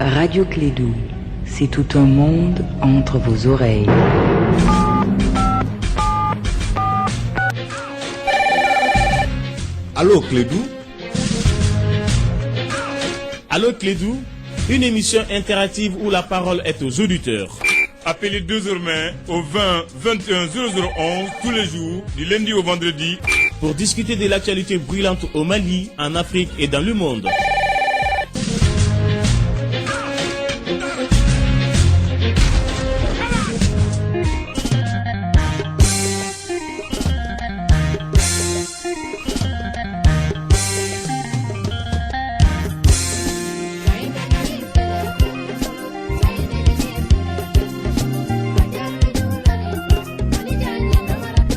Radio Clédou, c'est tout un monde entre vos oreilles. Allô Clédou? Allô Clédou? Une émission interactive où la parole est aux auditeurs. Appelez désormais au 20 21 0011 tous les jours, du lundi au vendredi, pour discuter de l'actualité brûlante au Mali, en Afrique et dans le monde.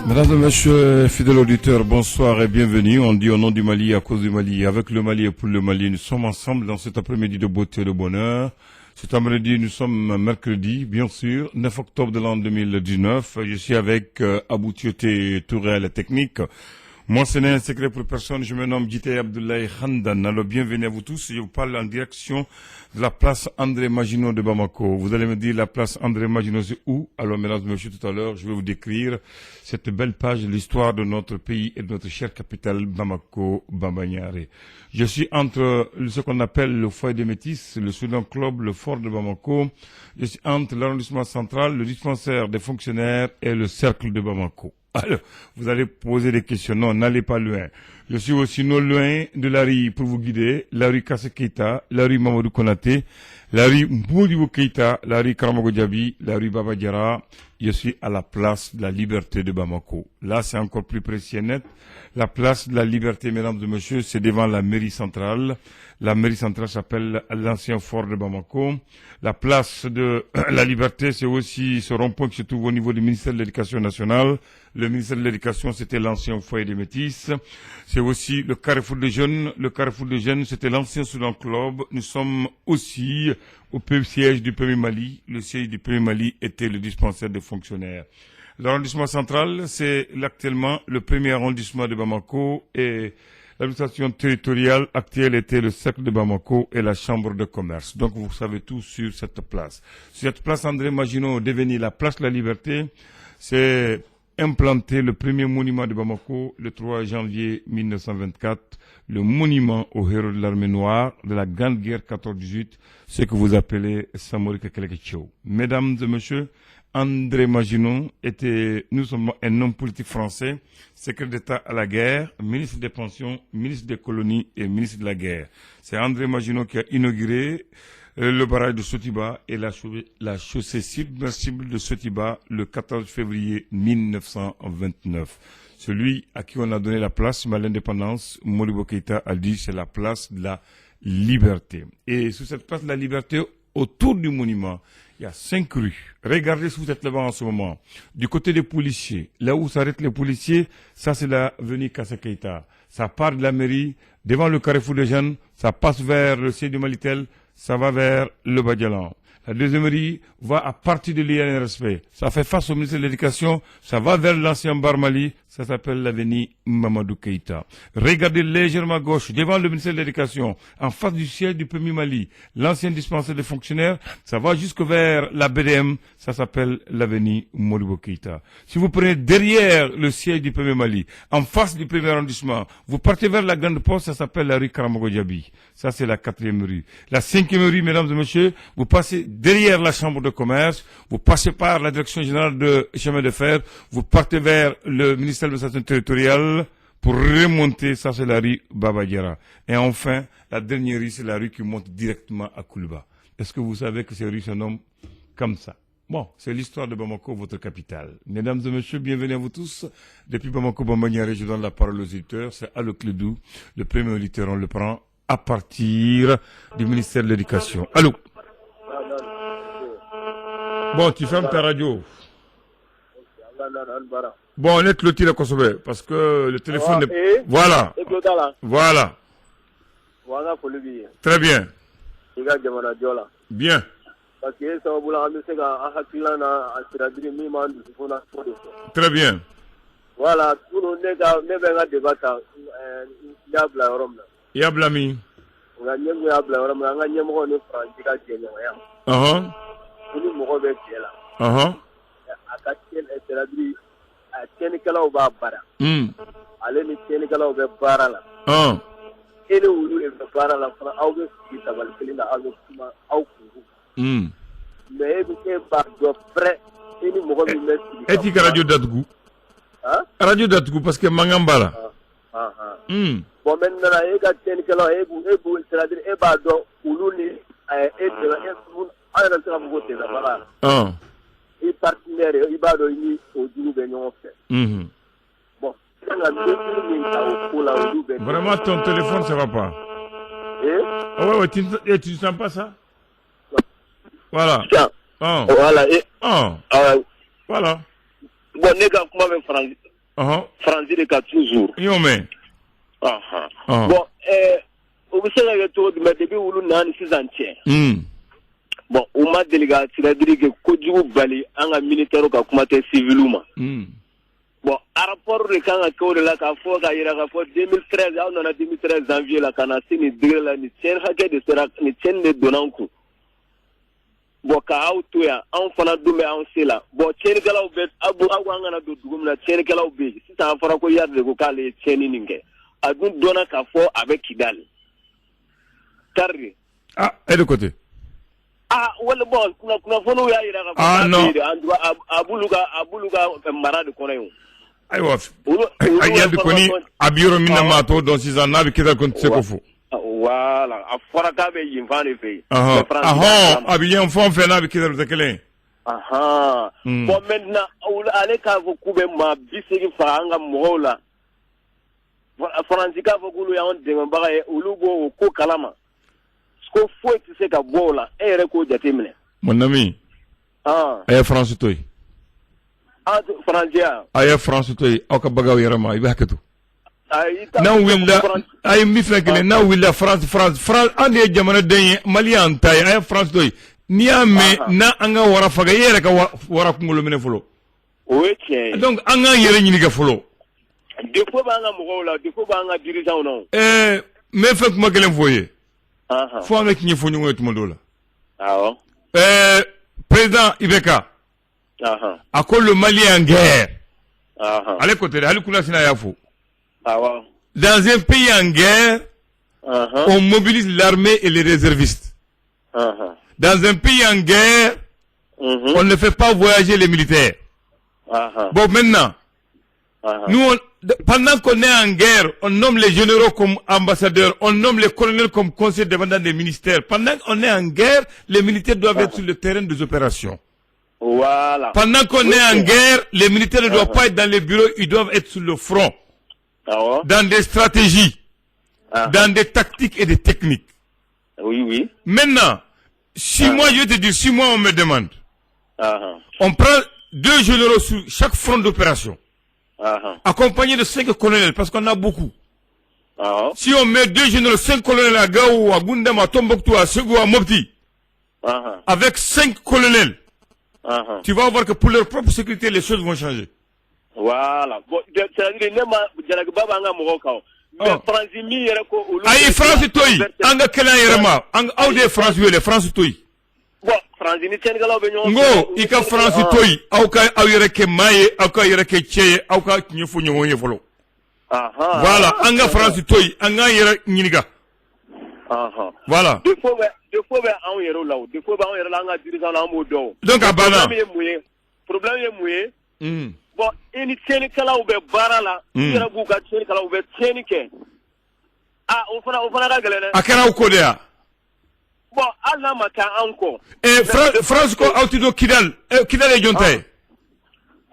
Mesdames et messieurs, fidèles auditeurs, bonsoir et bienvenue. On dit au nom du Mali, à cause du Mali, avec le Mali et pour le Mali. Nous sommes ensemble dans cet après-midi de beauté et de bonheur. Cet après-midi, nous sommes mercredi, bien sûr, 9 octobre de l'an 2019. Je suis avec Abou Tioté Touré à la technique. Moi, ce n'est un secret pour personne. Je me nomme Djité Abdoulaye Khandan. Alors, bienvenue à vous tous. Je vous parle en direction de la place André Maginot de Bamako. Vous allez me dire la place André Maginot, c'est où? Alors, mesdames et messieurs, tout à l'heure, je vais vous décrire cette belle page de l'histoire de notre pays et de notre chère capitale Bamako, Bambagnare. Je suis entre ce qu'on appelle le foyer des métis, le Soudan Club, le fort de Bamako. Je suis entre l'arrondissement central, le dispensaire des fonctionnaires et le cercle de Bamako. Alors, vous allez poser des questions. Non, n'allez pas loin. Je suis aussi non loin de la rue pour vous guider, la rue Kassé Keita, la rue Mamadou Konaté, la rue Modibo Keita, la rue Karamogo Diaby, la rue Baba Diarra. Je suis à la place de la liberté de Bamako. Là, c'est encore plus précis et net. La place de la liberté, mesdames et messieurs, c'est devant la mairie centrale. La mairie centrale s'appelle l'ancien fort de Bamako. La place de la liberté, c'est aussi ce rond-point qui se trouve au niveau du ministère de l'Éducation nationale. Le ministère de l'Éducation, c'était l'ancien foyer des métis. C'est aussi le carrefour des jeunes. Le carrefour des jeunes, c'était l'ancien Soudan Club. Nous sommes aussi au siège du Premier Mali. Le siège du Premier Mali était le dispensaire des fonctionnaires. L'arrondissement central, c'est actuellement le premier arrondissement de Bamako et l'administration territoriale actuelle était le cercle de Bamako et la chambre de commerce. Donc vous savez tout sur cette place. Sur cette place, André Maginot, devenue la place de la liberté, c'est implanté le premier monument de Bamako le 3 janvier 1924, le monument aux héros de l'armée noire de la grande guerre 14-18, ce que vous appelez Samori Kekelekechou. Mesdames et messieurs, André Maginot nous sommes un homme politique français, secrétaire d'État à la guerre, ministre des pensions, ministre des colonies et ministre de la guerre. C'est André Maginot qui a inauguré le barrage de Sotiba et la chaussée submersible de Sotiba le 14 février 1929. Celui à qui on a donné la place, à l'indépendance, Modibo Keïta a dit c'est la place de la liberté. Et sur cette place de la liberté, autour du monument, il y a 5 rues. Regardez si vous êtes là-bas en ce moment. Du côté des policiers, là où s'arrêtent les policiers, ça c'est l'avenue Kassé Keita. Ça part de la mairie, devant le carrefour des jeunes, ça passe vers le siège du Malitel, ça va vers le Badialan. La deuxième rue va à partir de l'INRSP. Ça fait face au ministère de l'Éducation, ça va vers l'ancien Bar Mali, ça s'appelle l'avenue Mamadou Keïta. Regardez légèrement à gauche, devant le ministère de l'Éducation, en face du siège du Premier Mali, l'ancien dispensaire des fonctionnaires, ça va jusque vers la BDM, ça s'appelle l'avenue Modibo Keïta. Si vous prenez derrière le siège du Premier Mali, en face du premier arrondissement, vous partez vers la grande poste, ça s'appelle la rue Karamogo Diaby. Ça c'est la 4e rue. La 5e rue, mesdames et messieurs, vous passez derrière la chambre de commerce, vous passez par la direction générale de chemin de fer, vous partez vers le ministère de l'administration territoriale pour remonter, ça c'est la rue Baba Diarra. Et enfin, la dernière rue, c'est la rue qui monte directement à Koulouba. Est-ce que vous savez que ces rues se nomment comme ça? Bon, c'est l'histoire de Bamako, votre capitale. Mesdames et messieurs, bienvenue à vous tous. Depuis Bamako, Bambagnare, je donne la parole aux auditeurs. C'est Allo Clédou, le premier auditeur, on le prend à partir du ministère de l'Éducation. Allô? Bon, tu fermes ta radio. Bon, on est clôturé à Kosovo, parce que le téléphone est... Voilà. Voilà. Très bien. Bien. Très bien. Voilà. Yablami. nga nyemu ya bla wala nga nyemu ko ne France ka tienyo ya ni mo ko be tiela aka tiel e tradri a tieni kala o ba bara ale ni tieni kala o be bara la ele wulu e be bara la fra au be ki tabal kelina au kuma au ku mais e ba do près ni mo ko mi metti et ti radio datgu radio datgu parce que mangambala bon maintenant e ga tieni kala e bu tradri e ba do wulu ni e bu ayra tra mo te la bara et partenaire il va donner au groupe de bon vraiment ton téléphone ça va pas ouais tu ne sens pas ça voilà voilà voilà bon les gars comment me français de cas toujours yo mais bon au vous savez que de mettre depuis où nan 6 ans bon o ma délégat c'est-à-dire que kojugu bali anga militaire ka kuma te civiluma bon rapport de kanga ko de la ka fo ka ira ka fo 2013 on a 2013 janvier la kana sini dire la ni chen hake de sera ni chen de donanku bon ka auto ya on fana dume on sela bon chen galaw bet abu anga na do dugum na chen galaw be si ta fara ko yarde ko kale chen ninge adun dona ka fo avec Kidal tarri et de côté wala bon kuna fono ya ira ka non abuluga marade kono yo aywa ayandi koni abiro minna mato don siza nabi kida kon tseko fo voilà afora ka be yimfane fe abiyen fon fe nabi kida zekele bon maintenant ale ka fo kube ma bisigi fa anga mola franzika fo kulu ya on de mbaga ulugo ko kalama ko foi tu sais ka bola e re ko jatemine mon ami ay France toy Franzia ay France toy o ka bagaw yarama ibe hakatu na willa ay mi fekle na willa France ande jamana den malian tay ay France toy niame na anga wara faga yere ka wara kungolo mine folo okay donc anga yere nyini ka folo de ko ba nga mo la de ko ba nga dirigeant non me fek ma gelen foye faut avec ni fo ñu tout monde là président Ibeka akol le Mali en guerre allez côté allez kula sina yafo dans un pays en guerre on mobilise l'armée et les réservistes dans un pays en guerre on ne fait pas voyager les militaires bon maintenant nous pendant qu'on est en guerre, on nomme les généraux comme ambassadeurs, on nomme les colonels comme conseillers dépendants des ministères. Pendant qu'on est en guerre, les militaires doivent être sur le terrain des opérations. Voilà. Pendant qu'on est en guerre, les militaires ne doivent pas être dans les bureaux, ils doivent être sur le front. Dans des stratégies, dans des tactiques et des techniques. Oui. Maintenant, si moi, je te dis, si moi on me demande, on prend 2 généraux sur chaque front d'opération. Accompagné de 5 colonels, parce qu'on a beaucoup. Si on met 2 généraux, 5 colonels à Gao, à Gundam, à Tombouctou, à Ségou, à Mopti, avec 5 colonels, tu vas voir que pour leur propre sécurité, les choses vont changer. Voilà. Bon, c'est-à-dire, ayi France toy anga kala yerema anga awde France wele France toy bon France ni Sénégal be ñoo ngo ika France toy awka awere ke maye awka yere ke cheye awka ñefu ñoo ñefolo voilà anga France toy anga yere ñiniga voilà de fois be an yero law de fois be an yero la nga dirigeant la mo do donc abana problème ye mouye bon ini Sénégal be barala yera bu ga Sénégal be Sénégal on fana ka gɛlɛn dɛ. A kɛra aw ko de ya. bon hali n'a ma kɛ an kɔ. France ko aw ti don Kidal Kidal ye jɔn ta ye.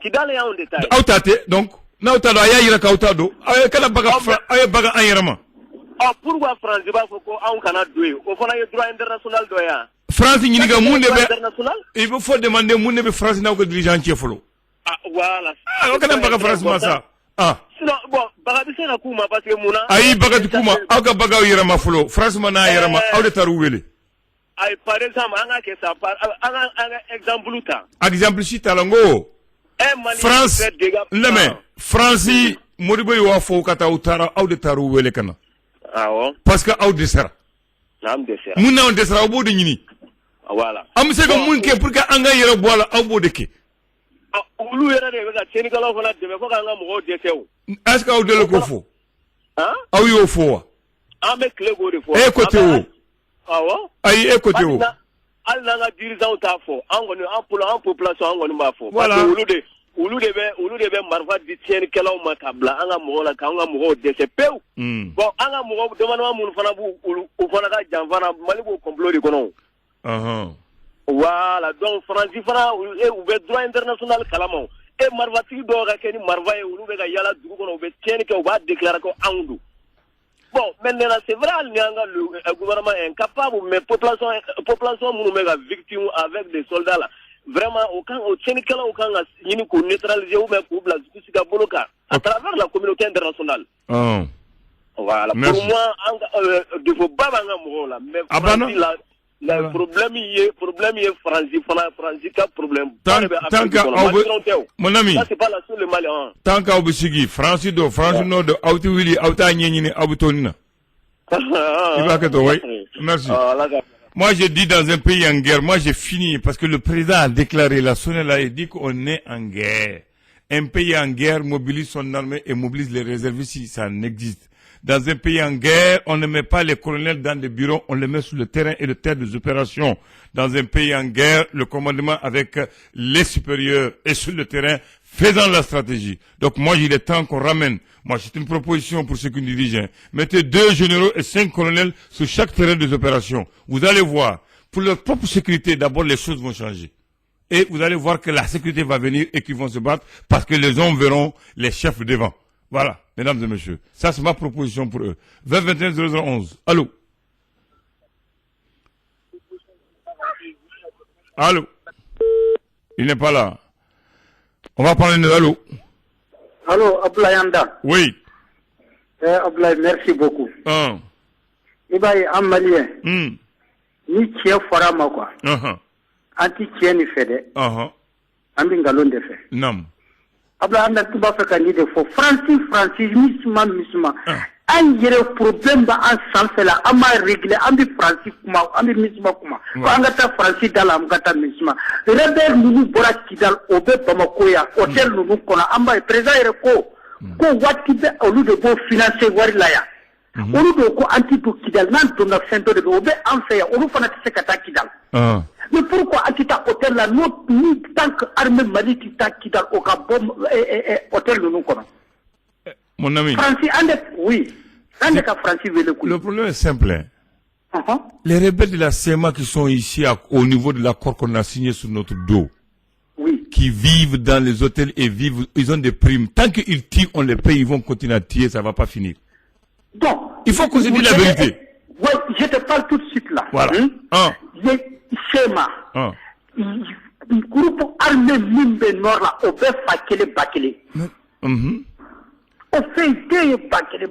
Kidal y'anw de ta ye. aw ta tɛ donc n'aw ta don a y'a yira k'aw ta don aw ye kana baga aw ye baga an yɛrɛ ma. pourquoi France b'a fɔ ko anw kana don yen o fana ye droit international dɔ ye yan. France ɲininka mun de bɛ il faut demander mun de bɛ France n'aw ka dirigeant cɛ fɔlɔ. voilà. aw kana baga France ma sa. sinon bon baga bɛ se ka k'u ma parce que mun na. ayi baga ti k'u ma aw ka baga aw yɛrɛ ma fɔlɔ France ma n'a yɛrɛ ma aw de taar'u wele. ayi par exemple an ka kɛ sa an ka exemple ta. exemple si t'a la n ko. France lamɛn France Modibo y'aw fɔ ka taa aw taara aw de taar'u wele ka na. awɔ. parce que aw dɛsɛra. n'am dɛsɛra mun na on dɛsɛra aw b'o de ɲini voilà an bɛ se ka mun kɛ pour que an ka yɛrɛ bɔ a la aw b'o de kɛ olu yɛrɛ de bɛ ka tiɲɛnikɛlaw fana dɛmɛ fo k'an ka mɔgɔw dɛsɛ o est-ce que aw deli k'o fɔ aw y'o fɔ wa an bɛ tile k'o de fɔ e ko ten o awɔ ayi e ko ten o hali n'an ka dirigeants t'a fɔ an kɔni an population an kɔni b'a fɔ voilà olu de bɛ marifa di tiɲɛnikɛlaw ma ka bila an ka mɔgɔw la k'an ka mɔgɔw dɛsɛ pewu bon an ka mɔgɔw dɔmɔdɔmɔ minnu fana b'u u fana ka janfana Mali b'o complot de kɔnɔ voilà donc Faransi fana u bɛ droit international kalama marifatigi dɔw ka kɛ ni marifa ye olu bɛ ka yala dugu kɔnɔ u bɛ tiɲɛni kɛ u b'a déclarer ko anw do bon maintenant c'est vrai hali ni an ka le gouvernement est incapable mais population minnu bɛ ka victime avec des soldats là vraiment o tiɲɛnikɛlaw kan ka ɲini k'u neutraliser ou bien k'u bila justice ka bolo kan à travers la communauté internationale voilà merci. Pour moi défaut ba b'an ka mɔgɔw la mais Faransi la le problème est Faransi ka problème tant que mon ami ça c'est pas la seule le Mali tant qu'aw bɛ sigi Faransi no do aw tɛ wuli aw t'a ɲɛɲini aw bɛ to nin na i b'a kɛ to oui merci moi j'ai dit dans un pays en guerre moi j'ai fini parce que le président a déclaré la sonné là il dit qu'on est en guerre un pays en guerre mobilise son armée et mobilise les réservistes si ça n'existe. Dans un pays en guerre, on ne met pas les colonels dans des bureaux, on les met sur le terrain et le terrain des opérations. Dans un pays en guerre, le commandement avec les supérieurs est sur le terrain, faisant la stratégie. Donc moi, il est temps qu'on ramène. Moi, c'est une proposition pour ceux qui nous dirigent. Mettez 2 généraux et 5 colonels sur chaque terrain des opérations. Vous allez voir, pour leur propre sécurité, d'abord, les choses vont changer. Et vous allez voir que la sécurité va venir et qu'ils vont se battre parce que les hommes verront les chefs devant. Voilà, mesdames et messieurs. Ça, c'est ma proposition pour eux. 2021-0011. Allô? Allô? Il n'est pas là. On va parler de allô? Allô, Abdoulaye Anda. Oui. Abdoulaye, merci beaucoup. Ibaye, un Malien. Ni tiens fora ma quoi. Anti tiens ni fede. Ambi ngalon de fait. Non. Abdoulaye Anda, tu vas faire candidat de faux. Francis, musulman. Un yere problème ba en sanfɛ la an m'a réglé an bɛ Faransi kuma an bɛ musulman kuma ko an ka taa Faransi da la an ka taa musulman rebelle ninnu bɔra Kidal o bɛ Bamako yan hôtel ninnu kɔnɔ an b'a ye président yɛrɛ ko waati bɛ olu de b'o financer wari la yan olu de ko an ti don Kidal n'an donna fɛn dɔ de bɛ o bɛ an fɛ yan olu fana tɛ se ka taa Kidal mais pourquoi an ti taa hôtel la ni tant que armée Mali ti taa Kidal o ka bɔ hôtel ninnu kɔnɔ. Mon ami. Oui. Le problème est simple. Les rebelles de la CMA qui sont ici au niveau de l'accord qu'on a signé sur notre dos, qui vivent dans les hôtels et vivent, ils ont des primes. Tant qu'ils tirent, on les paye, ils vont continuer à tirer, ça ne va pas finir. Donc, il faut qu'on se dise la vérité. Oui, je te parle tout de suite là. Voilà. CMA. Groupe armé Mimbe Nord là, au Fakele Bakele. On fait des bakele.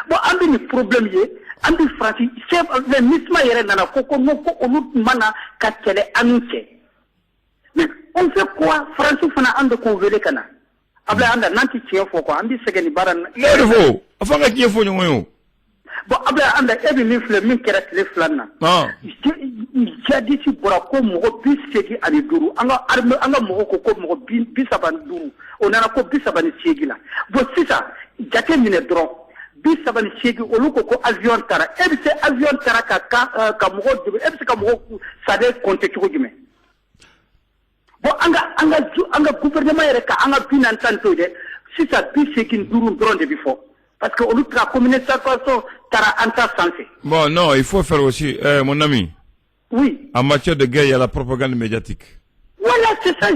Bon, on a un problème, on a Francis, c'est le misma yere nana koko noko onu mana kakele anunche. Mais on fait quoi? Francis fana ande konvele kana. Abla anda nanti tien foko, andi segeni baran. Nervo, afanga tien fo nyonyo. Bon, abla anda ebi mifle min keret le flana. Jadi si borako mogo bisegi ani duru. Anga arme anga mogo koko mogo bisaban duru. Onana ko bisaban segi la. Bon, c'est ça. Jate mine dron bisaban segi oluko ko avion tara ebise avion tara ka mogo debe ebise ka mogo sade konte chugo jume bon anga gouvernement yere ka anga binan tanto de si ça bisegi duru dron de bifo parce que olu tra communication tara anta santé. Bon non, il faut faire aussi mon ami. Oui. En matière de guerre, il y a la propagande médiatique. Voilà, c'est ça.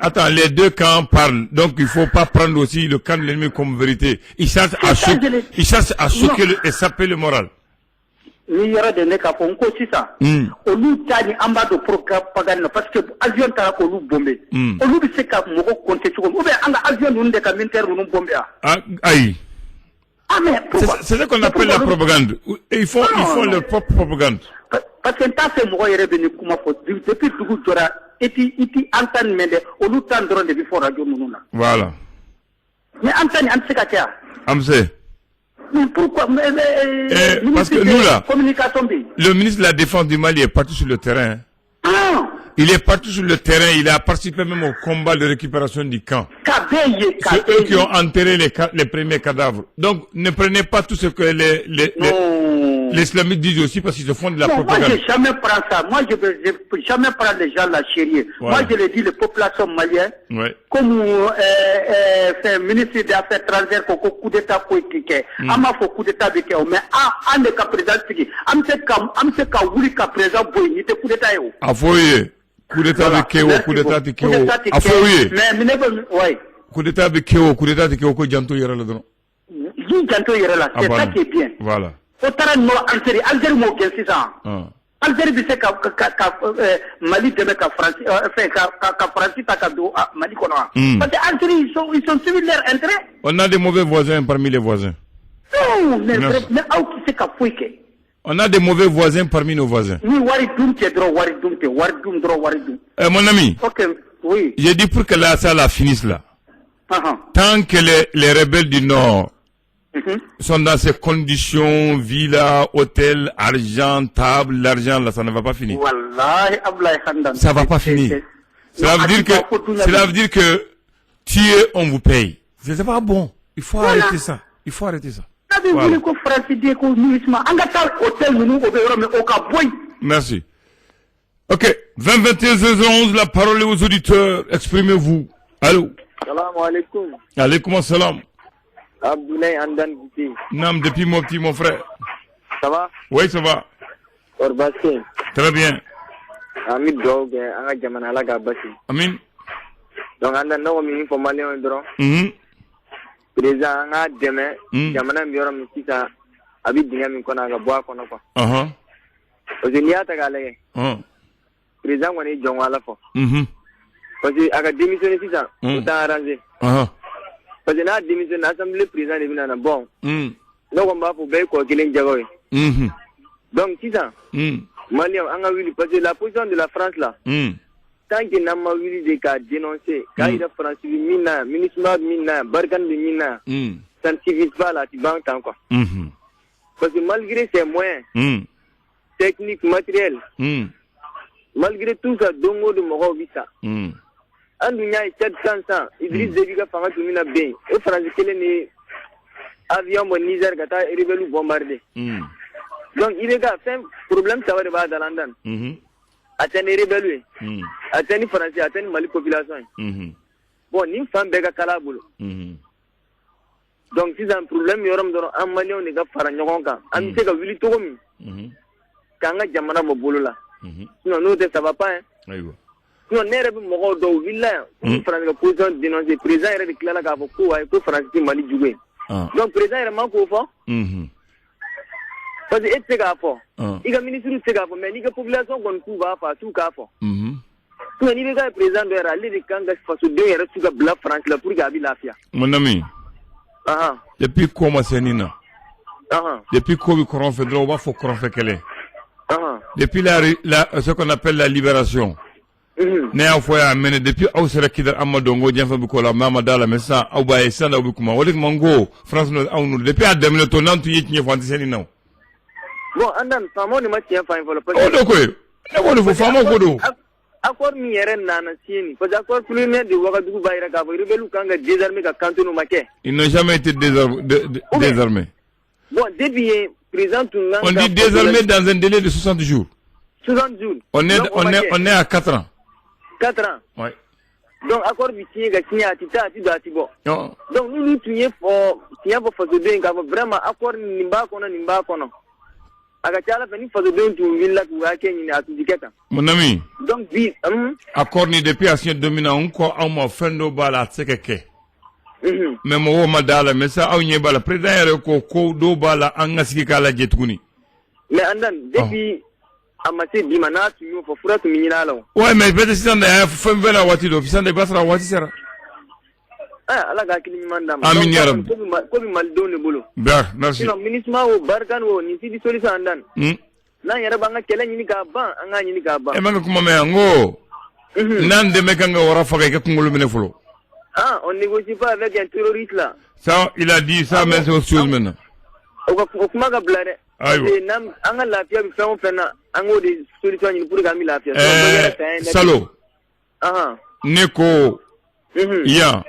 Attends, les deux camps parlent. Donc, il ne faut pas prendre aussi le camp de l'ennemi comme vérité. Ils cherchent à choquer et saper le moral. Il y aura des nécapons, c'est ça. On nous tani en bas de propagande parce que avion tara ko nous bomber. On nous dit que mon compte sur ou bien un avion nous de camionnaire nous bomber. Aïe. Mais c'est ce qu'on appelle la propagande. Ils font leur propre propagande. Parce que tant que moi yere beni kuma fo depuis dugu jora iti antane mende olu tan drone de before radio nununa. Voilà. Mais antane an seka tia. Amse. Mais pourquoi parce que nous là, communication le ministre de la Défense du Mali est parti sur le terrain. Il est parti sur le terrain, il a participé même au combat de récupération du camp. C'est eux qui ont enterré les premiers cadavres. Donc ne prenez pas tout ce que les islamistes disent aussi parce qu'ils se font de la propagande. Moi, je jamais prends ça. Moi, je peux jamais prendre les gens là sérieux. Voilà. Moi, je le dis, les populations maliennes, comme le ministre des Affaires étrangères, coup d'État politique, ama faut coup d'État avec eux, mais en cas président, am se ka wuli ka président boy, ni te coup d'État yo. Afoye, coup d'État avec eux, coup d'État avec eux. Afoye. Mais ouais. Coup d'État avec eux, coup d'État avec eux, ko janto yera la don. Janto yera là, c'est ça qui est bien. Voilà. Algérie mo c'est ça. Algérie bi c'est Mali de ka France ka France ta do Mali kono. Parce que Algérie ils sont similaires entre. On a des mauvais voisins parmi les voisins. Non, mais qui c'est ka fouike. On a des mauvais voisins parmi nos voisins. Oui, wari dum mon ami. OK, oui. J'ai dit pour que ça finisse là. Tant que les rebelles du Nord sont dans ces conditions, villa, hôtel, argent, table, l'argent là, ça ne va pas finir. Ça va pas finir. Cela veut dire que tuer, on vous paye. C'est pas bon. Il faut arrêter ça. Il faut arrêter ça. Voilà. Merci. Ok. 20-21-011, la parole est aux auditeurs. Exprimez-vous. Allô. Salam alaikum. Alaikum assalam. Abdoulaye Andan Gouti. Nam, depuis mon frère. Ça va? Oui, ça va. Orbassin. Très bien. Amin Dog, Anga Jamana Laga Bassi. Amin. Donc, Andan no mi informalé en dron. Président Anga Deme, Jamana Mioram Sisa, Abi Diam Konaga Boa Konoko. Ozinia Tagale. Président Wani Jongwala fo. Parce que à démissionner Sisa, tout a arrangé. Parce que na démission l'Assemblée président de Binana bon. Non on va pour bien quoi qu'il ait jagoé. Donc Sisa, Maliam Anga Willy, parce que la position de la France là, tant qu'il n'a pas eu des cas dénoncés, quand il a France Mina, Ministre Mina, Bargan de Mina, ça ne suffit pas là, tu banques encore. Parce que malgré ses moyens, techniques, matériels, malgré tout ça, Dongo de Moro Vita. Andounia est 700, Idriss Débiga Fanga Tumina Bay, et France Kélé avion au Niger Gata et Rebelou bombardé. Donc il est fait un problème, ça va de dans London. Atteindre les rebelles, atteindre les Français, atteindre Mali population. Bon, ni femme bega Kalaboul. Donc si c'est un problème, il y aura un Mali, on est gars Faranyoka. Ami c'est que Willy Togomi. Kanga Jamana Mobolola. Sinon, nous, ça va pas, hein. Non, n'est pas mon dos, villa, France, position dénoncée, président est déclaré à beaucoup, et pour France, Mali jouer. Donc, président est manqué au fond. Parce que c'est gars fort. Il y a un ministre de Séga, mais il y a une population qu'on trouve à faire tout cas fort. Tout le niveau président de râler des Kangas face aux deux, il y a tout la France là pour garder la fia. Mon ami, depuis comment c'est Nina? Depuis quoi le courant fait droit, il faut courant fait qu'elle est. Depuis ce qu'on appelle la libération. Néa fois amené depuis au sera kidar amadongo dianfa bukola mama dala mesa au ba esanda bukuma wole mango France no au depuis à 2 minutes non tu y fanti seni non. Bon andan famo ne ma tien fa info parce que ko e ko famo ko do accord mi yere nana sieni parce que accord premier de Ouagadougou bayra ga bo rebelu kanga désarmé ka canton maké. Ils n'ont jamais été désarmés. Bon depuis président on dit désarmé dans un délai de 60 jours. 60 jours. On est à 4 ans. 4 ans. Oui. Donc, accord du signé, signé à Tita, Tibo. Donc, nous, signé pour faire de vraiment, accord Nimba Kono. Agatala, Fanny, for the day to Villa, to Waken in Atiketa. Mon ami. Donc, accord ni depuis à 2000 encore, on m'a fait no bala, Sekeke. Mais mon madala, mais ça, on y est bala, président, ko, do bala, angasika la jetuni. Mais, Andan, depuis. Amassé dimana tu yo fo fura to minina law. Ouais mais peut-être si on a fait vela wati do fisan de basra wati sera. Ala ga kili manda ma. Amin ya rabbi. Ko bi mal do ne bolo. Bien, merci. Sinon ministre wo barkan wo ni sidi solution andan. Na yara banga kele ni ka ban anga ni ka ban. E manga kuma me ngo. Nan de me kanga wara faga ke kungulu mene folo. On négocie pas avec un terroriste là. Ça il a dit ça mais c'est autre chose maintenant. o kuma ka bila dɛ. Ayiwa. An ka lafiya bɛ fɛn o fɛn na an k'o de solution ɲini pour que an bɛ lafiya. Salo. Ne ko. Yan.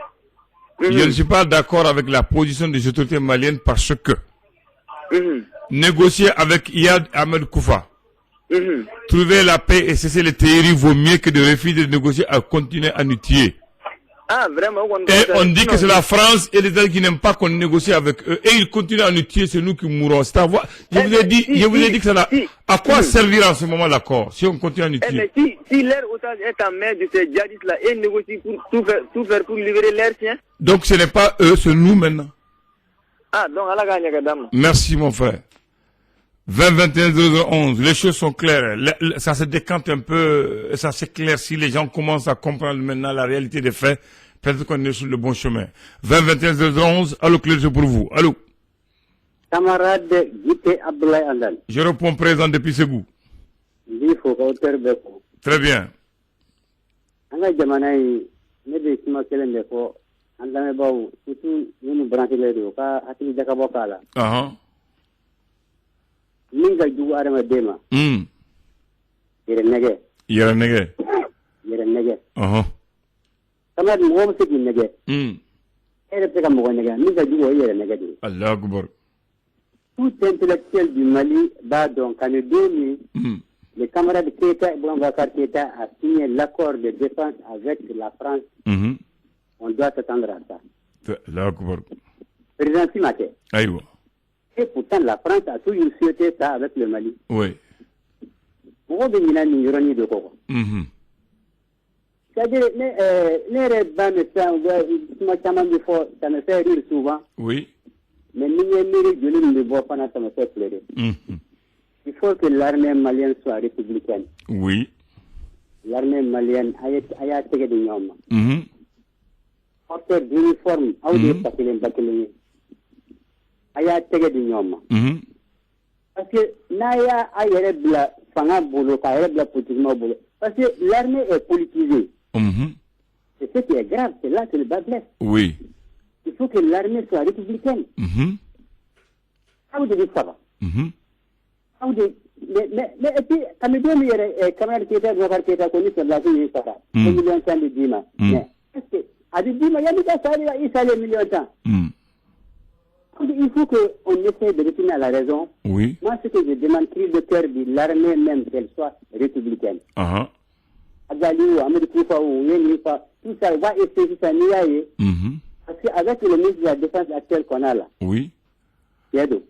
Je ne suis pas d'accord avec la position des autorités maliennes parce que négocier avec Iyad Ahmed Koufa, trouver la paix et cesser les théories vaut mieux que de refuser de négocier à continuer à nous tuer. Ah, vraiment, et on dit que c'est la France et les États qui n'aiment pas qu'on négocie avec eux. Et ils continuent à nous tuer, c'est nous qui mourrons. Je vous ai dit que ça n'a... À quoi servir en ce moment l'accord si on continue à nous tuer? Mais si leur otage est en main de ces djihadistes-là et négocient pour tout faire pour libérer leurs siens. Donc ce n'est pas eux, c'est nous maintenant. Ah, donc Allah gagne madame. Merci mon frère. 20-21-011, les choses sont claires. Ça se décante un peu, ça s'éclaircit. Les gens commencent à comprendre maintenant la réalité des faits. Peut-être qu'on est sur le bon chemin. 20-21-011, allô Claire, c'est pour vous. Allô. Camarade Guité Abdoulaye Andal. Je réponds présent depuis Ségou. Très bien. Anga jamanai nebe kuma kelende ko andame bawu surtout nous brancher les deux ka atini jaka bokala. Minga jugu arama dema. Yere nege. Kamad mo se ki nege. Ere pe kam mo nege. Minga jugu yere nege. Allah akbar. Tout intellectuel du Mali va donc en 2000, le camarade Keita, Boubacar Keita a signé l'accord de défense avec la France. On doit s'attendre à ça. Allah akbar. Président Simate. Aïwa. Et pourtant, la France a toujours souhaité ça avec le Mali. Oui. Pourquoi venir à Nironi de Koko? C'est-à-dire, les bandes, ça me fait rire souvent. Oui. Mais nous ne voit pas ça me fait pleurer. Il faut que l'armée malienne soit républicaine. Oui. L'armée malienne a été de Nyoma. Porteur d'uniforme, a eu des bâtiments. Aya tege di nyoma parce que naya ayere bla fanga bolo ka ayere bla politiquement bolo parce que l'armée est politisée. C'est ce qui est grave, c'est là que le bas blesse. Oui. Il faut que l'armée soit républicaine. Ça vous dit ça va. Ça vous dit mais et puis comme bien les camarades qui étaient dans qui étaient connus sur la vie ça va. Millions de dima. Mais est-ce que a dit dima il y a des ça il ça les millions de temps. Il faut qu'on essaie de retourner à la raison. Oui. Moi, ce que je demande, cri de cœur de l'armée même, qu'elle soit républicaine. Agali, Ahmed Koufa, tout ça, va essayer ça, parce qu'avec le ministre de la Défense actuel qu'on a là, Yado,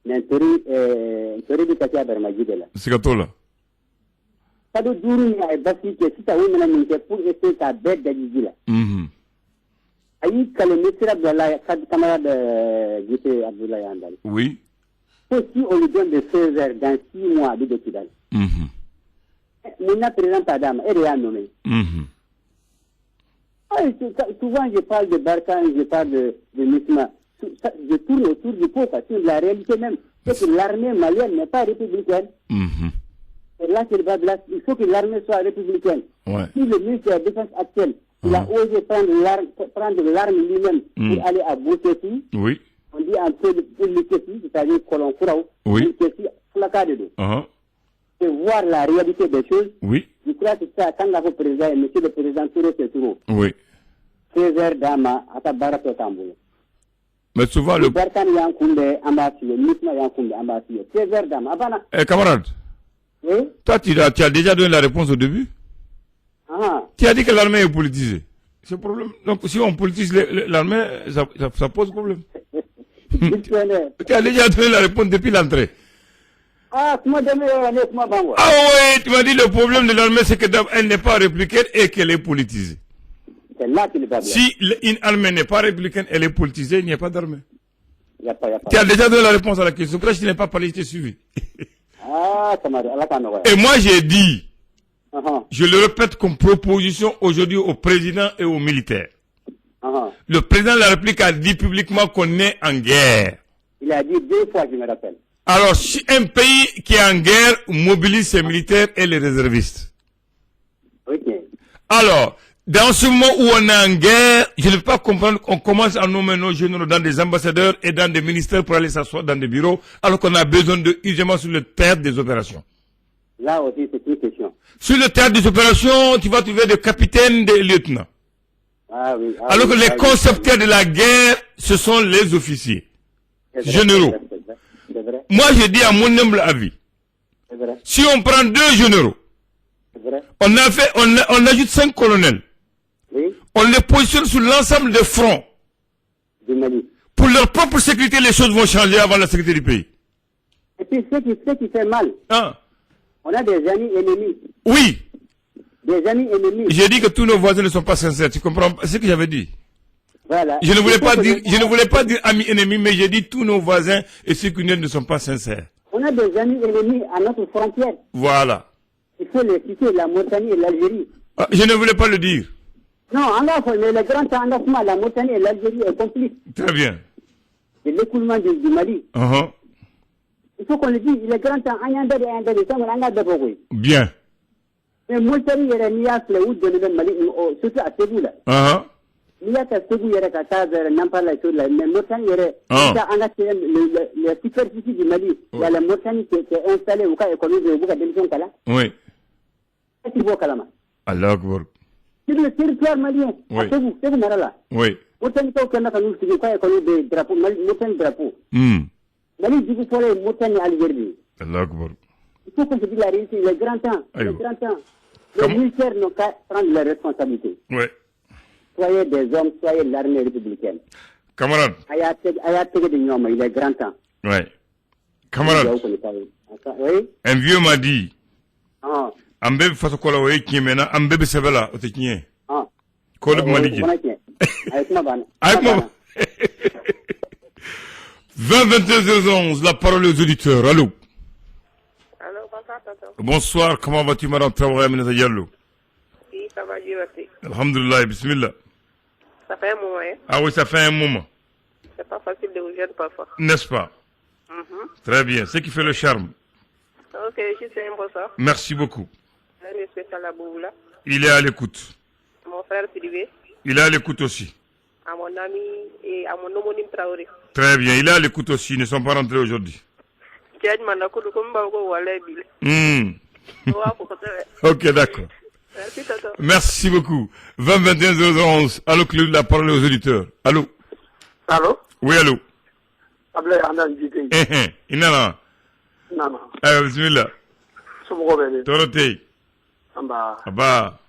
Ntori de Katia Bermagide là. C'est gâteau là. Ça doit durer à Basi, que si ça vous mène pour essayer ta bête d'Adji là. Aïe, quand le ministre Abdoulaye, camarade Guité Abdoulaye Andal. Oui. Si on lui donne de 16 heures dans 6 mois de Kidal. Mon président Padam, elle est nommée. Souvent, je parle de Barkhane, je parle de Misma. Je tourne autour du pot parce que la réalité même, c'est que l'armée malienne n'est pas républicaine. Et là, c'est le bas de là. Il faut que l'armée soit républicaine. Si le ministre de la Défense actuel, il a osé prendre l'arme lui-même pour aller à Bouteffi. Oui. On dit un peu pour Bouteffi, c'est-à-dire Colon Kouraou. Oui. Et voir la réalité des choses. Oui. Je crois que ça, quand le président et monsieur le président Touré Touré. Oui. 16 heures d'ama à Tabarak au Tambour. Mais souvent le. Berkan Yankoumbe ambassade, Misma Yankoumbe ambassade. 16 heures d'ama. Camarade. Oui. Toi, tu as déjà donné la réponse au début. Tu as dit que l'armée est politisée. C'est le problème. Donc, si on politise l'armée, ça pose problème. Tu as déjà donné la réponse depuis l'entrée. Tu m'as donné oui, tu m'as dit le problème de l'armée, c'est qu'elle n'est pas républicaine et qu'elle est politisée. C'est là qu'il va bien. Si une armée n'est pas républicaine, elle est politisée, il n'y a pas d'armée. Tu as déjà donné la réponse à la question. Pourquoi je n'ai pas parlé, je t'ai suivi. Et moi, j'ai dit, je le répète comme proposition aujourd'hui au président et aux militaires. Le président de la République a dit publiquement qu'on est en guerre. Il a dit 2 fois, je me rappelle. Alors, si un pays qui est en guerre mobilise ses militaires et les réservistes. Okay. Alors, Dans ce moment où on est en guerre, je ne peux pas comprendre qu'on commence à nommer nos généraux dans des ambassadeurs et dans des ministères pour aller s'asseoir dans des bureaux, alors qu'on a besoin de urgemment sur le théâtre des opérations. Là aussi, c'est une question. Sur le théâtre des opérations, tu vas trouver des capitaines, des lieutenants. Ah oui. Alors que les concepteurs de la guerre, ce sont les officiers généraux. C'est vrai. Moi, je dis à mon humble avis, C'est vrai. si on prend 2 généraux, C'est vrai. on ajoute 5 colonels, Oui. on les positionne sur l'ensemble des fronts. Du Mali. Pour leur propre sécurité, les choses vont changer avant la sécurité du pays. Et puis, ce qui fait mal, Hein? on a des amis ennemis. Oui, Des amis ennemis. j'ai dit que tous nos voisins ne sont pas sincères. Tu comprends ce que j'avais dit? Voilà. Je ne voulais pas dire amis ennemis, mais j'ai dit tous nos voisins et ceux qui ne sont pas sincères. On a des amis ennemis à notre frontière. Voilà. Il faut les citer, la Mauritanie et l'Algérie. Ah, je ne voulais pas le dire. Non, mais le grand engagement, la Mauritanie et l'Algérie est complice Très bien. de l'écoulement du Mali. Uh-huh. Il faut qu'on le dise, il est grand temps, Bien. mais Mauritanie et Nias, ou de le Mali, surtout à Ségou là. Uh-huh. Nias à Ségou, il y a Qatar, Nampala, mais Mauritanie, la superficie du Mali, il y a la Mauritanie qui est installée au cas économique de Bouka Démission Kala. Oui. Qu'est-ce qu'il faut Kalama? Allah Akbar. Sur le territoire malien, Oui. à Ségou, Ségou Marala. Oui. Mauritanie, il faut nous dire quoi économique de drapeau, Mauritanie drapeau. Mali, du coup, pour les Mauritanie Algérie. Allah Akbar. Il faut qu'on se dise la réalité, il est grand temps. Il est grand temps. Les militaires n'ont qu'à prendre leurs responsabilités. Oui. Soyez des hommes, soyez l'armée républicaine. Camarade. Ayatollah de Nyoma, il est grand temps. Oui. Camarade. Oui? Un vieux m'a dit, Ah. Ambeb Fasokola Oye Kiemena, Ambeb Sebela, Oteknie. Ah. Koleb Maliki. Avec ma banne. Avec moi. 20-22-11, la parole aux auditeurs. Allô. Allô, bonsoir, tonton. Bonsoir, comment vas-tu, madame Traoré Aminata Diallo? Oui, ça va, Dieu merci. Alhamdulillah, bismillah. Ça fait un moment, hein? Ah oui, ça fait un moment. C'est pas facile de vous joindre parfois. N'est-ce pas? Très bien, c'est qui fait le charme. Ok, je suis un bonsoir. Merci beaucoup. Un spécial à Bouboula. Il est à l'écoute. Mon frère privé. Il est à l'écoute aussi. À mon ami et à mon homonyme Traoré. Très bien, il est à l'écoute aussi, ils ne sont pas rentrés aujourd'hui. Ok, d'accord. Merci, tonton. Merci beaucoup. 20-21-011, allô, Claude, la parole aux auditeurs. Allô? Allô? Oui, allô? Ablaye Andan Jité. Inana. Nana. Bismillah. Soumou Bébé. Torote. Amba. Aba.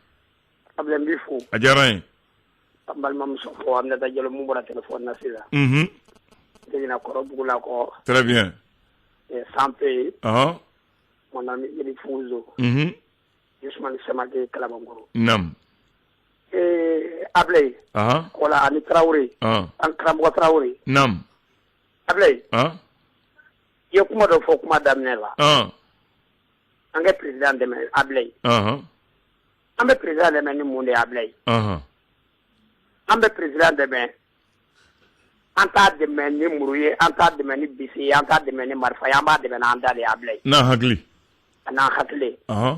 Ablaye Mbifou. Adjarain. Abal Mam Sofo, Amnata Diallo Moumoura téléphone Nasila. Tegina Koro Bougoula Koro. Très bien. Et Sampé. Ah. Mon ami Eli Fouzo. Yusman Semake Kalabangoro. Nam. Et Ablaye. Ah. Kola Ani Traoré. Ah. Ankrambo Traoré. Nam. Ablaye. Ah. Yekuma do Fokuma Damnela. Ah. Ange président de Ablaye. Ah. Ambe président de Meni Moundé Ablaye. Ah. Ambe président de Ben. Anta de Meni Mourouye, Anta de Meni Bissi, Anta de Meni Marfa, Yamba de Benanda de Ablaye. Na hagli. Na hakle. Ah.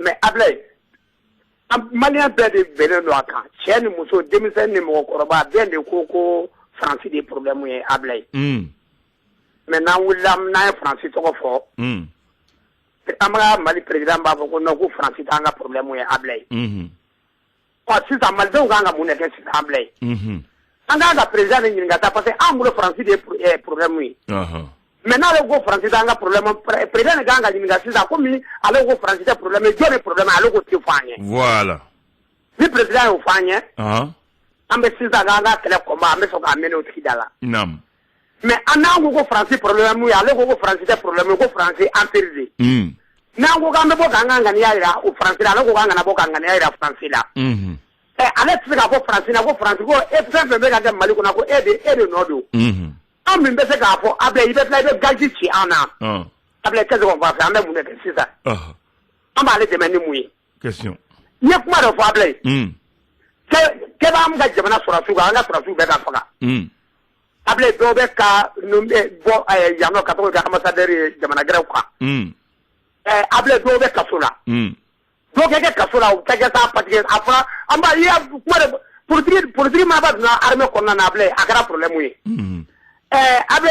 Mais Ablaye. Malien bɛɛ de bɛnnen don a kan cɛ ni muso denmisɛn ni mɔgɔkɔrɔba bɛɛ de ko ko Faransi de problème ye Ablaye. Mais n'an wulila n'an ye Faransi tɔgɔ fɔ. An ka Mali président b'a fɔ ko non ko Faransi t'an ka problème ye Ablaye. Sisan malidenw kan ka mun de kɛ sisan Ablaye. An kan ka président de ɲininka ta parce que an bolo Faransi de ye problème ye. Mais n'ale ko Faransi t'an ka problème président de kan ka ɲininka sisan komi ale ko Faransi tɛ problème ye jɔn de problème ale ko tɛ fɔ an ye. Voilà. Ni président y'o fɔ an ye. An bɛ sisan k'an ka kɛlɛ kɔnba an bɛ sɔn k'an mɛn o tigi da la. Nam. Mais n'an ko Faransi problème ye ale ko Faransi tɛ problème ye ko Faransi empire de. N'an ko k'an bɛ bɔ k'an ka ŋaniya jira o Faransi la ale ko k'an kana bɔ k'an ŋaniya jira Faransi la. Ale tɛ se k'a fɔ Faransi la ko Faransi ko e fɛn fɛn bɛ ka kɛ Mali kɔnɔ ko e de nɔ don. An min bɛ se k'a fɔ Ablaye i bɛ tila i bɛ gaji ci an na. Ablaye qu'est-ce qu'on va faire an bɛ mun de kɛ sisan. An b'ale dɛmɛ ni mun ye. Question. N ye kuma dɔ fɔ Ablaye. Kɛ b'an ka jamana sɔrɔsiw kan an ka sɔrɔsiw bɛɛ ka faga. Ablaye dɔw bɛ ka bɔ yan nɔ ka tɔgɔ kɛ ambassadeur ye jamana gɛrɛw kan. Ablaye dɔw bɛ kaso la. donc kɛ kaso la o tɛ kɛ sa parce que a fɔra an b'a ye kuma de politique ma ba donna armée kɔnɔna na bilen a kɛra problème ye a bɛ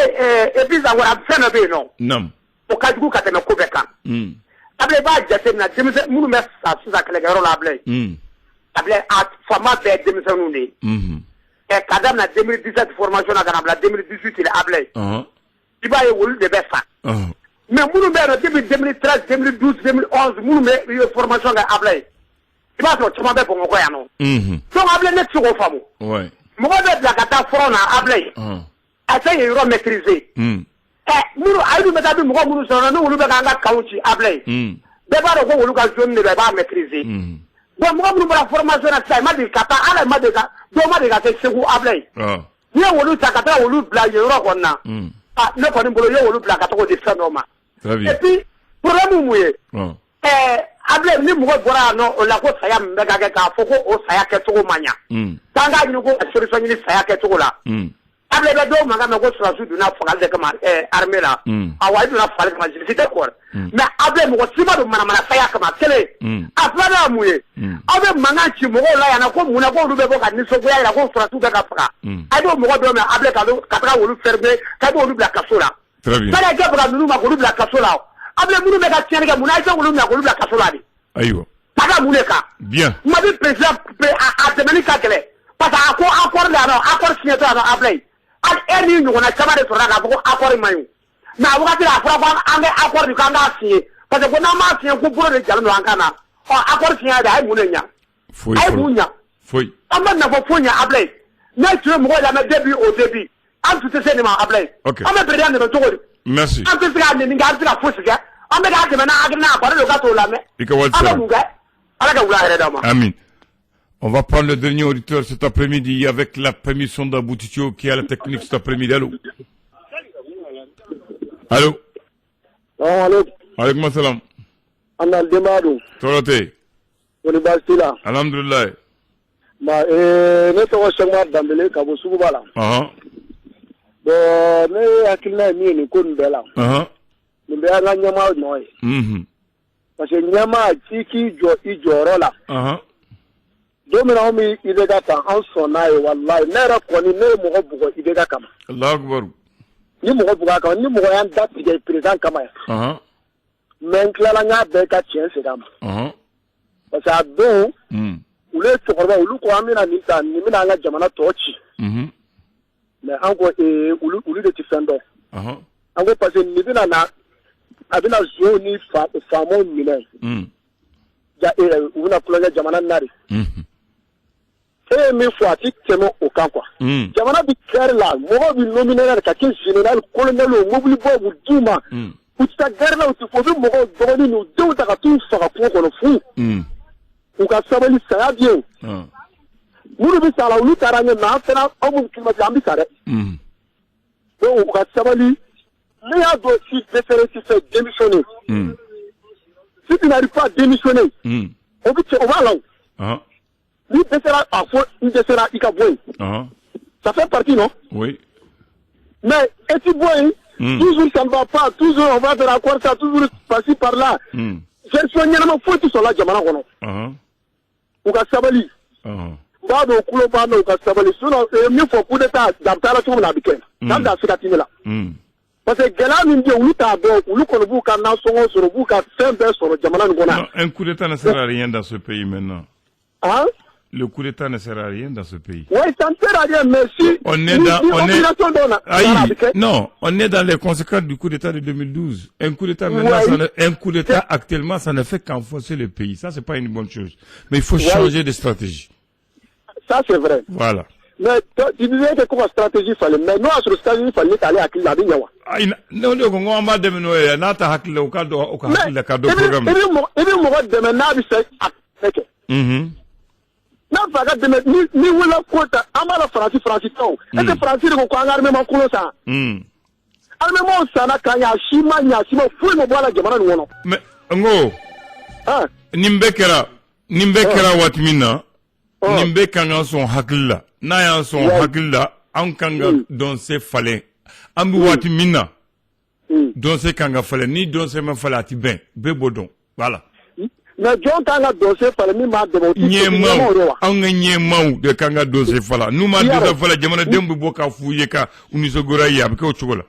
et puis encore fɛn dɔ bɛ yen nɔ o ka jugu ka tɛmɛ ko bɛɛ kan a bɛ i b'a jateminɛ denmisɛn minnu bɛ sa sisan kɛlɛkɛyɔrɔ la bilen a bɛ a fanba bɛɛ denmisɛnninw de ye ka daminɛ 2017 formation na ka na bila 2018 a bilen i b'a ye olu de bɛ sa mais minnu bɛ yen nɔ depuis 2013 2012 2011 minnu bɛ formation kɛ a bilen i b'a sɔrɔ caman bɛ Bamakɔ yan nɔ donc a bilen ne tɛ se k'o faamu mɔgɔ bɛ bila ka taa front na a bilen a tɛ yen yɔrɔ maîtriser minnu a y'olu bɛ taa di mɔgɔ minnu sɔrɔ ni olu bɛ k'an ka kaw ci a bilen bɛɛ b'a dɔn ko olu ka zone de bɛ b'a maîtriser bon mɔgɔ minnu bɔra formation na sisan i ma deli ka taa ala ma deli ka dɔw ma deli ka kɛ Segu a bilen n'i ye olu ta ka taa olu bila yen yɔrɔ kɔni na ne kɔni bolo i ye olu bila ka taga o di fɛn dɔ ma et puis problème mun ye a bilen ni mɔgɔ bɔra yan nɔ o la ko saya min bɛ ka kɛ k'a fɔ ko o saya kɛcogo man ɲa k'an k'a ɲini ko ka solution ɲini saya kɛcogo la a bilen bɛ dɔw mankan mɛn ko sɔrɔdasiw donna fagali de kama armée la awɔ i donna fagali kama je suis d'accord mais a bilen mɔgɔ si ma don manamana saya kama kelen a filanan mun ye aw bɛ mankan ci mɔgɔw la yan nɔ ko mun na ko olu bɛ bɔ ka nisɔngoya yira ko sɔrɔdasiw bɛ ka faga a y'o mɔgɔ dɔw mɛn a bilen ka taga olu fermer ka b'olu bila kaso la sani a kɛ baga ninnu ma k'olu bila kaso la a bilen minnu bɛ ka tiɲɛni kɛ mun na a ye olu minɛ k'olu bila kaso la de ayiwa ka da mun de kan Mali président a tɛmɛni ka gɛlɛn parce que a ko accord de yan nɔ accord signé tɔ yan nɔ a bilen hali e ni ɲɔgɔnna caman de sɔrɔla k'a fɔ ko accord man ɲi mais a wagati la a fɔra ko an bɛ accord de k'an k'a signé parce que ko n'an m'a signé ko bolo de jalen don an kan na accord signé de a ye mun de ɲa a ye mun ɲa an ma nafa foyi ɲa a bilen ne tun ye mɔgɔw lamɛn depuis au début an tun tɛ se nin ma a bilen an bɛ président dɛmɛ cogo di an tɛ se k'a nɛni kɛ an tɛ se ka fosi kɛ an bɛ k'a dɛmɛ n'a hakilina a kɔni de ka t'o lamɛn an bɛ mun kɛ ala ka wula hɛrɛ d'an ma. Amin. On va prendre le dernier auditeur cet après-midi avec la permission d'Aboutitio qui a la technique cet après-midi. Allô? Allô? Allô? Alaikum salam. Anna Demado. Torote. Wani basila. Alhamdulillah. Ne tɔgɔ Sɛkuma Danbele ka bɔ Suguba la. Bon ne hakilina ye min ye nin ko nin bɛɛ la. Nin bɛɛ y'an ka ɲɛmaa nɔ ye. Parce que ɲɛmaa ci k'i jɔ i jɔyɔrɔ la. Don min na anw bɛ IBK kan an sɔn n'a ye walayi ne yɛrɛ kɔni ne ye mɔgɔ bugɔ IBK kama. Alahu akibaru. Ni mɔgɔ bugɔ a kama ni mɔgɔ y'an da tigɛ président kama yan. Mais n tilala n y'a bɛɛ ka tiɲɛ segin a ma. Parce que a don olu ye cɛkɔrɔba olu ko an bɛna nin ta nin bɛna an ka jamana tɔ ci. Mais an ko olu de tɛ fɛn dɔn. An ko parce que nin bɛna na a bɛna zonw ni faamaw minɛ. U bɛna kulonkɛ jamana na de. E ye min fɔ a ti tɛmɛ o kan quoi. Jamana bɛ guerre la mɔgɔw bɛ nominé ka kɛ général colonel o mobili bɔ u d'u ma. U tɛ taa guerre la u tɛ fɔ u bɛ mɔgɔw dɔgɔnin n'u denw ta ka t'u faga kungo kɔnɔ fu. U ka sabali saya bɛ yen. Minnu bɛ sa la olu taara ɲɛ mais an fana anw minnu climatisé an bɛ sa dɛ. Donc u ka sabali ne y'a dɔn si dɛsɛra si fɛ démissionner. Si tu n'arrives pas à démissionner. O b'a la o. Ni dɛsɛra a fɔ n dɛsɛra i ka bɔ yen. Ça fait partie non? Oui. Mais et tu bɔ yen. Toujours ça ne va pas, toujours on va faire accord ça, toujours par-ci par-là. Gestion ɲɛnama foyi tɛ sɔrɔ la jamana kɔnɔ. U ka sabali. B'a dɔn kulo b'a dɔn u ka sabali sinon min fɔ coup d'état a taara cogo min na a bɛ kɛ. K'an da sira timi la. Parce que gɛlɛya min bɛ yen olu t'a dɔn olu kɔni b'u ka nasɔngɔ sɔrɔ u b'u ka fɛn bɛɛ sɔrɔ jamana nin kɔnɔ. Un coup d'état ne sert à rien dans ce pays maintenant. Hein? Le coup d'état ne sert à rien dans ce pays. Oui, ça ne sert à rien, mais si on est dans les conséquences du coup d'état de 2012. Un coup d'état maintenant, un coup d'état actuellement, ça ne fait qu'enfoncer le pays. Ça, c'est pas une bonne chose. Mais il faut changer de stratégie. Ça, c'est vrai. Voilà. Mais tu disais que comme stratégie il fallait, mais nous, sur la stratégie, il fallait aller à Kila Binyawa. Non, on va demander, Nata Hakila, au cas de la carte de programme. Et bien, moi, demain, c'est à n'a pas gardé ni wala kota amala France taw et que France ko ko ngarme ma kulo sa armement sana kanya shima nya shima fu mo bala jamana ngono mais ngo nimbekera watmina nimbe kanga son hakilla na ya son hakilla an kanga don se falen ambi watmina don se kanga falen ni don se ma falati ben be bodon voilà Mais John Kanga dossier fala mi ma de de Kanga dossier fala. Nous ma de fala jamana dembu boka fuye ka uniso gora ya be ko chogola.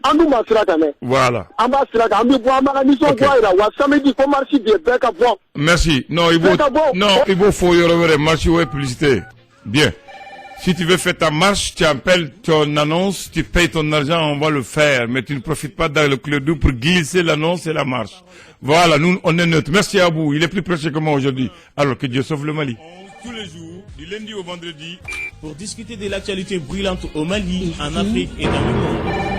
Andu ma sirata ne. Voilà. Amba sirata ambi bo amaka ni so boira wa samedi ko marché de beka bo. Merci. Non, il faut faut y revenir marché ou publicité. Bien. Si tu veux faire ta marche, tu appelles ton annonce, tu payes ton argent, on va le faire. Mais tu ne profites pas dans le Clédou pour glisser l'annonce et la marche. Voilà, nous, on est neutre. Merci à vous. Il est plus prêché que moi aujourd'hui. Alors que Dieu sauve le Mali. Tous les jours, du lundi au vendredi, pour discuter de l'actualité brûlante au Mali, en Afrique et dans le monde.